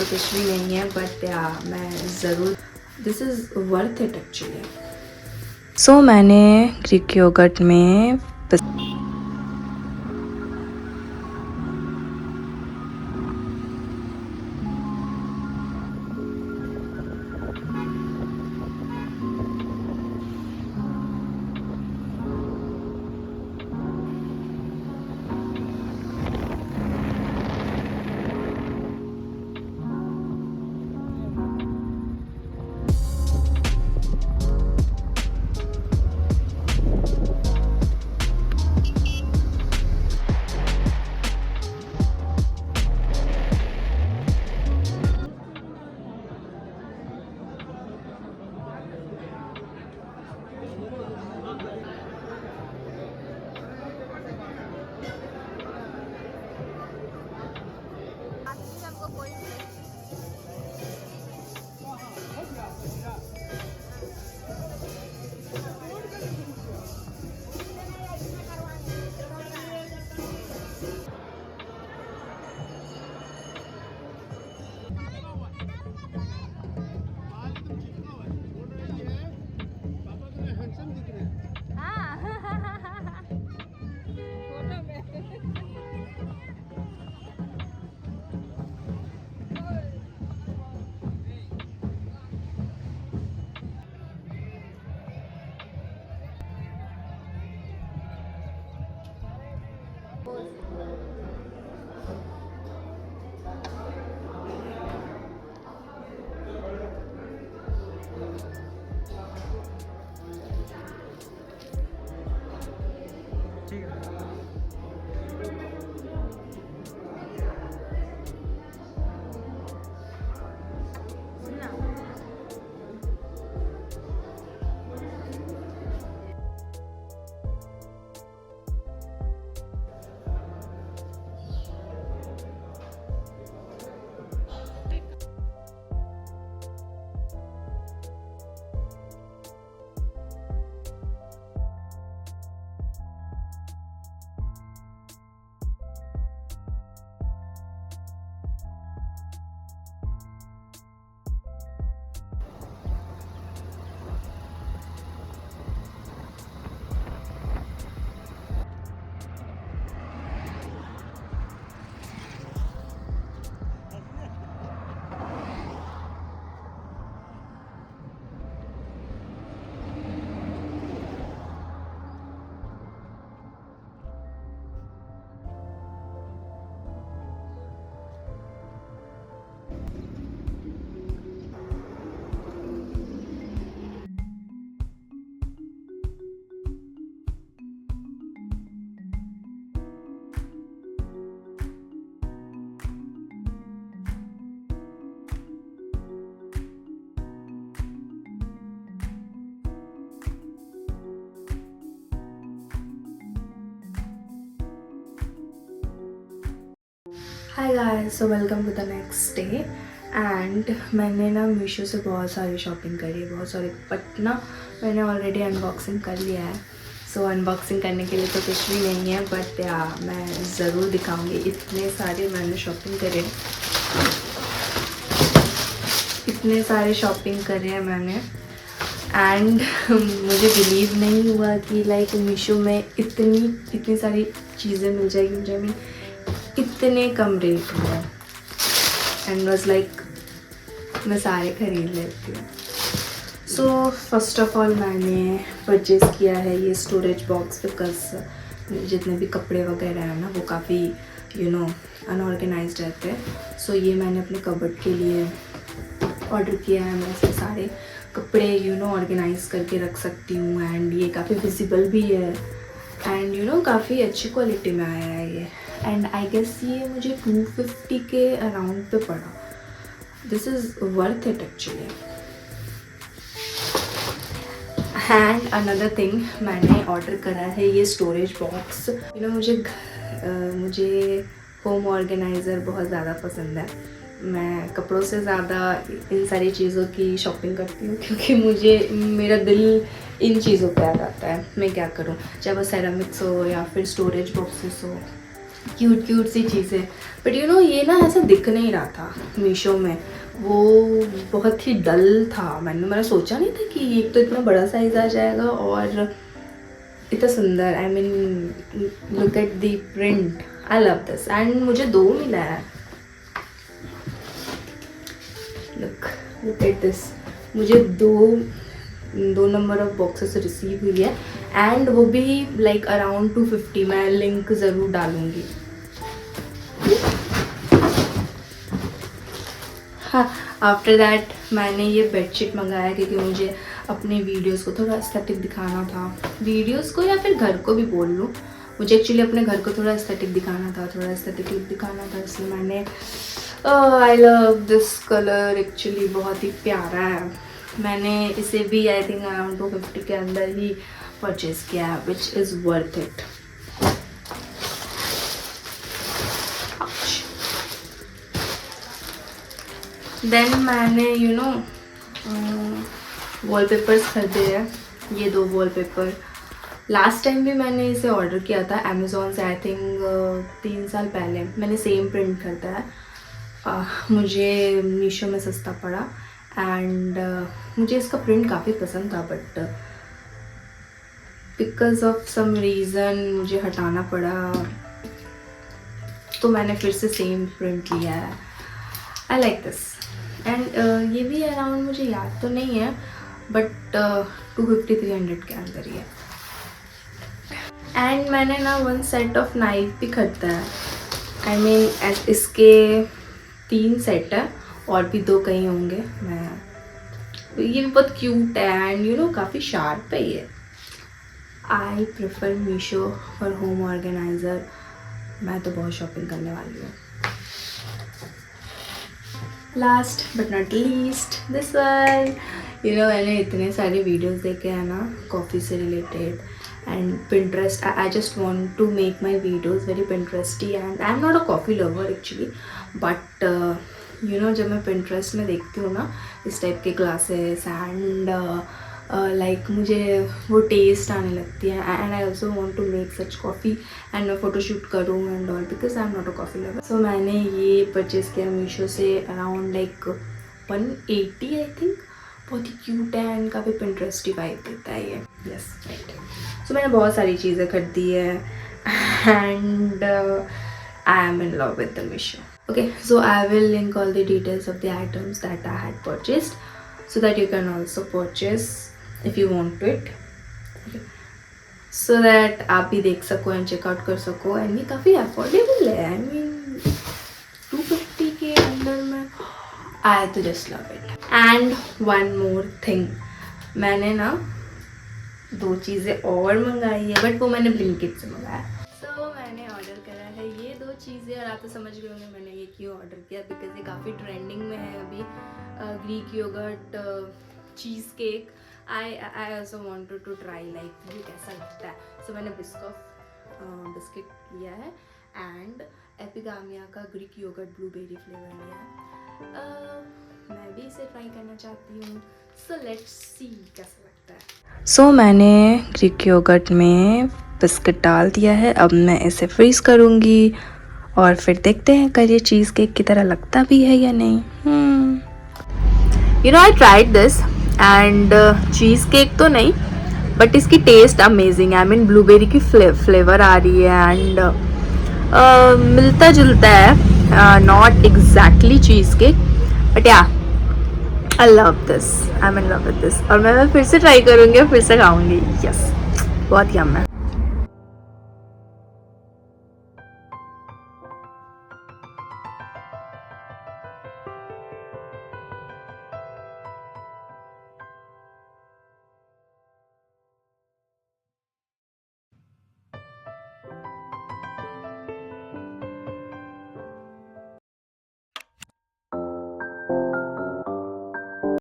तो कुछ भी नहीं है, बट मैं ज़रूर, this is worth it actually. So मैंने ग्रीक योगर्ट में hi guys, so welcome to the next day. And मैंने ना मीशो से बहुत सारी शॉपिंग करी है, बहुत सारी, बट ना मैंने ऑलरेडी अनबॉक्सिंग कर लिया है। सो अनबॉक्सिंग करने के लिए तो कुछ भी नहीं है, बट मैं ज़रूर दिखाऊंगी। इतने सारे मैंने शॉपिंग करे, इतने सारे शॉपिंग करे हैं मैंने। एंड मुझे बिलीव नहीं हुआ कि लाइक मीशो में इतनी सारी चीज़ें मिल जाएगी मुझे, मैं इतने कम रेट में। एंड वाज लाइक मैं सारे खरीद लेती हूँ। सो फर्स्ट ऑफ ऑल मैंने परचेज़ किया है ये स्टोरेज बॉक्स, बिकॉज जितने भी कपड़े वगैरह हैं ना वो काफ़ी अनऑर्गेनाइज्ड रहते हैं। सो ये मैंने अपने कबर्ड के लिए ऑर्डर किया है। मैं इसमें सारे कपड़े ऑर्गेनाइज करके रख सकती हूँ। एंड ये काफ़ी विजिबल भी है, एंड काफ़ी अच्छी क्वालिटी में आया है ये। एंड आई गेस ये मुझे 250 के अराउंड पे पड़ा। This is worth it actually. And another thing, मैंने ऑर्डर करा है ये स्टोरेज बॉक्स। मुझे होम ऑर्गेनाइज़र बहुत ज़्यादा पसंद है। मैं कपड़ों से ज़्यादा इन सारी चीज़ों की शॉपिंग करती हूँ, क्योंकि मेरा दिल इन चीज़ों पे आ जाता है। मैं क्या करूँ, चाहे वो सेरामिक्स हो या फिर स्टोरेज बॉक्सेस हो, क्यूट क्यूट सी चीज़ें। बट यू नो ये ना ऐसा दिख नहीं रहा था मीशो में, वो बहुत ही डल था। मैंने सोचा नहीं था कि एक तो इतना बड़ा साइज़ आ जाएगा और इतना सुंदर। I mean look at the print, I love this. And मुझे 2 मिला है, लुक एट दिस। मुझे दो नंबर ऑफ बॉक्सेस रिसीव हुई है एंड वो भी लाइक अराउंड 250। मैं लिंक ज़रूर डालूँगी। हाँ, आफ्टर दैट मैंने ये बेडशीट मंगाया क्योंकि मुझे अपने वीडियोस को थोड़ा एस्थेटिक दिखाना था। वीडियोस को या फिर घर को भी बोल लूँ, मुझे एक्चुअली अपने घर को थोड़ा एस्थेटिक दिखाना था, थोड़ा एस्थेटिक लुक दिखाना था। इसलिए मैंने आई लव दिस कलर, एक्चुअली बहुत ही प्यारा है। मैंने इसे भी आई थिंक अराउंड 250 के अंदर ही परचेज़ किया है, which is worth it. Then मैंने यू नो वॉलपेपर्स खरीदे हैं, ये 2 वॉलपेपर। लास्ट टाइम भी मैंने इसे ऑर्डर किया था अमेज़ॉन से, आई थिंक 3 साल पहले। मैंने सेम प्रिंट खरीदा है, मुझे मीशो में सस्ता पड़ा एंड मुझे इसका प्रिंट काफ़ी पसंद था, but because of some reason मुझे हटाना पड़ा, तो मैंने फिर से सेम प्रिंट लिया है। I like this. एंड ये भी अराउंड मुझे याद तो नहीं है, बट 250-300 के अंदर ही है। एंड मैंने ना 1 सेट ऑफ नाइफ भी खरीदा है। आई मीन इसके 3 सेट है और भी 2 कहीं होंगे। ये भी बहुत क्यूट है एंड यू नो काफ़ी शार्प है ये। I prefer Meesho for home organiser. मैं तो बहुत शॉपिंग करने वाली हूँ। Last but not least this one. You know मैंने इतने सारे वीडियोस देखे हैं ना कॉफ़ी से related and Pinterest. I just want to make my videos very Pinteresty and I am not a coffee lover actually, but you know जब मैं Pinterest में देखती हूँ ना इस टाइप के ग्लासेस एंड लाइक मुझे वो टेस्ट आने लगती है and I also want to make such coffee and मैं फ़ोटोशूट करूँ and all, because I am not a coffee lover. So मैंने ये परचेज़ किया मीशो से अराउंड लाइक 180 आई थिंक। बहुत ही क्यूट है एंड काफ़ी पिंटरेस्टी वाइब देता है ये। Yes right. सो मैंने बहुत सारी चीज़ें खरीदी है and I am in love with the Meesho. Okay, so I will link all the details of the items that I had purchased so that you can also purchase if you want to it. Okay. So that आप भी देख सको and check out कर सको and ये काफ़ी affordable है। I mean 250 के अंदर में आई तो just love it. And one more thing, मैंने ना 2 चीज़ें और मंगाई है, बट वो मैंने ब्लिंकिट से मंगाया। मैंने ऑर्डर करा है ये 2 चीज़ें और आप तो समझ गए होंगे मैंने ये क्यों ऑर्डर किया, बिकॉज ये काफ़ी ट्रेंडिंग में है अभी। Greek yoghurt cheesecake. I also wanted to try like ये कैसा लगता है। सो मैंने बिस्किट लिया है एंड एपिगामिया का ग्रीक योगर्ट ब्लूबेरी फ्लेवर लिया है। मैं भी इसे ट्राई करना चाहती हूँ, सो लेट्स सी कैसा लगता है। सो मैंने ग्रीक योगर्ट में बिस्किट डाल दिया है, अब मैं इसे फ्रीज़ करूँगी और फिर देखते हैं अगर ये चीज़ केक की तरह लगता भी है या नहीं। You know I tried this and cheesecake तो नहीं, बट इसकी टेस्ट अमेजिंग है। आई मीन ब्लूबेरी की फ्लेवर आ रही है एंड मिलता जुलता है, not exactly cheesecake, but yeah I love this, I am in love with this. और मैं फिर से ट्राई करूँगी और फिर से खाऊँगी। यस बहुत यम है।